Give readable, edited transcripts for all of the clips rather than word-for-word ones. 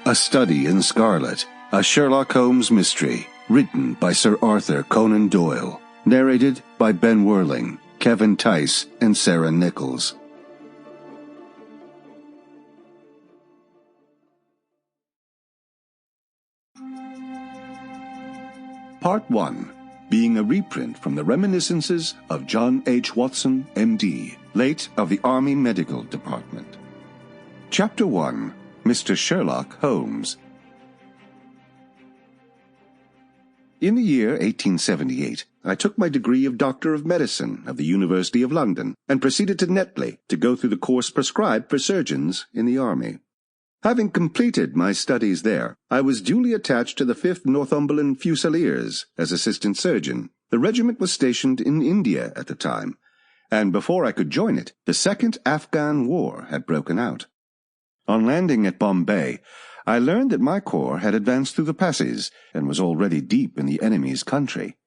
A Study in Scarlet, a Sherlock Holmes mystery, written by Sir Arthur Conan Doyle, narrated by Ben Werling, Kevin Theis, and Sara Nichols. Part 1, being a reprint from the reminiscences of John H. Watson, M.D., late of the Army Medical Department. Chapter 1, Mr. Sherlock Holmes. In the year 1878, I took my degree of Doctor of Medicine of the University of London and proceeded to Netley to go through the course prescribed for surgeons in the Army. Having completed my studies there, I was duly attached to the 5th Northumberland Fusiliers as assistant surgeon. The regiment was stationed in India at the time, and before I could join it, the Second Afghan War had broken out. On landing at Bombay, I learned that my corps had advanced through the passes and was already deep in the enemy's country.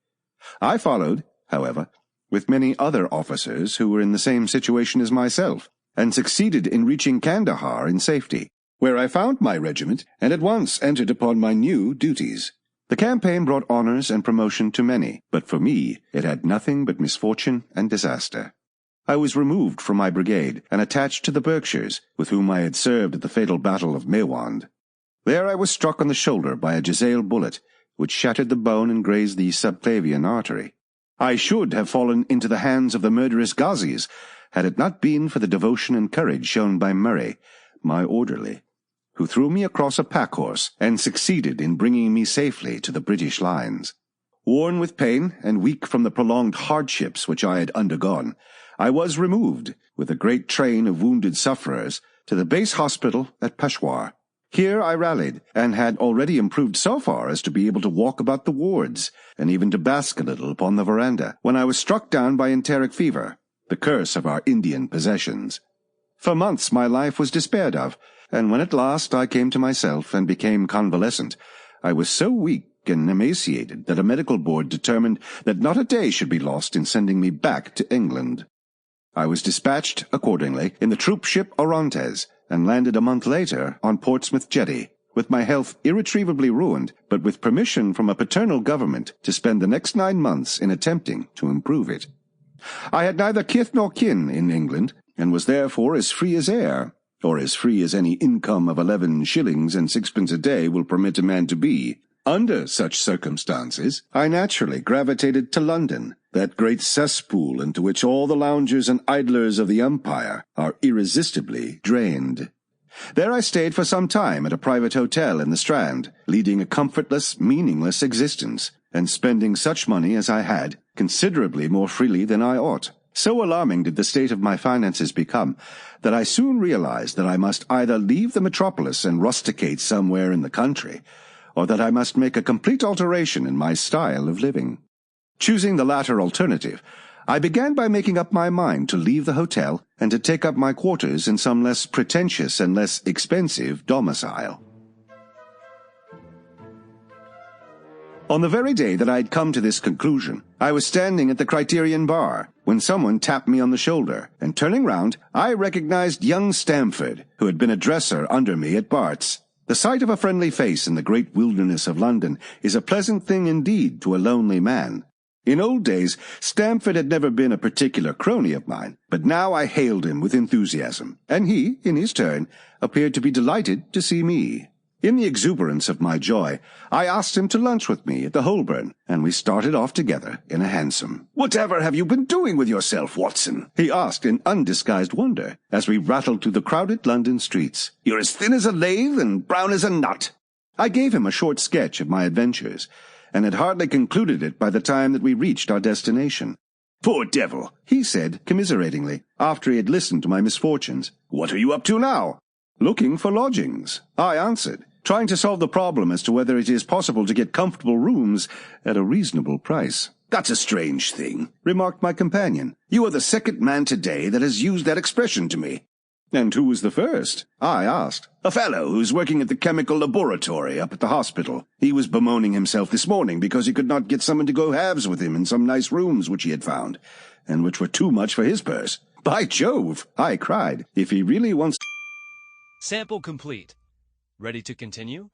I followed, however, with many other officers who were in the same situation as myself, and succeeded in reaching Kandahar in safety, where I found my regiment and at once entered upon my new duties. The campaign brought honors and promotion to many, but for me it had nothing but misfortune and disaster. I was removed from my brigade and attached to the Berkshires, with whom I had served at the fatal battle of Maiwand. There I was struck on the shoulder by a jezail bullet, which shattered the bone and grazed the subclavian artery. I should have fallen into the hands of the murderous Ghazis, had it not been for the devotion and courage shown by Murray, my orderly, who threw me across a pack-horse and succeeded in bringing me safely to the British lines. Worn with pain and weak from the prolonged hardships which I had undergone, I was removed, with a great train of wounded sufferers, to the base hospital at Peshawar. Here I rallied, and had already improved so far as to be able to walk about the wards, and even to bask a little upon the veranda, when I was struck down by enteric fever, the curse of our Indian possessions. For months my life was despaired of, and when at last I came to myself and became convalescent, I was so weak and emaciated that a medical board determined that not a day should be lost in sending me back to England. I was dispatched, accordingly, in the troop ship Orontes, and landed a month later on Portsmouth Jetty, with my health irretrievably ruined, but with permission from a paternal government to spend the next 9 months in attempting to improve it. I had neither kith nor kin in England, and was therefore as free as air, or as free as any income of 11 shillings and 6pence a day will permit a man to be. Under such circumstances, I naturally gravitated to London, that great cesspool into which all the loungers and idlers of the Empire are irresistibly drained. There I stayed for some time at a private hotel in the Strand, leading a comfortless, meaningless existence, and spending such money as I had, considerably more freely than I ought. So alarming did the state of my finances become, that I soon realized that I must either leave the metropolis and rusticate somewhere in the country, or that I must make a complete alteration in my style of living. Choosing the latter alternative, I began by making up my mind to leave the hotel and to take up my quarters in some less pretentious and less expensive domicile. On the very day that I had come to this conclusion, I was standing at the Criterion Bar, when someone tapped me on the shoulder, and turning round, I recognized young Stamford, who had been a dresser under me at Bart's. The sight of a friendly face in the great wilderness of London is a pleasant thing indeed to a lonely man. In old days, Stamford had never been a particular crony of mine, but now I hailed him with enthusiasm, and he, in his turn, appeared to be delighted to see me. In the exuberance of my joy, I asked him to lunch with me at the Holborn, and we started off together in a hansom. "Whatever have you been doing with yourself, Watson?" he asked in undisguised wonder, as we rattled through the crowded London streets. "You're as thin as a lathe and brown as a nut." I gave him a short sketch of my adventures, and had hardly concluded it by the time that we reached our destination. "Poor devil," he said commiseratingly, after he had listened to my misfortunes. "What are you up to now?" "Looking for lodgings," I answered, trying to solve the problem as to whether it is possible to get comfortable rooms at a reasonable price. "That's a strange thing," remarked my companion. "You are the second man today that has used that expression to me." "And who was the first?" I asked. "A fellow who's working at the chemical laboratory up at the hospital. He was bemoaning himself this morning because he could not get someone to go halves with him in some nice rooms which he had found, and which were too much for his purse." "By Jove!" I cried. "If he really wants..." Sample complete. Ready to continue?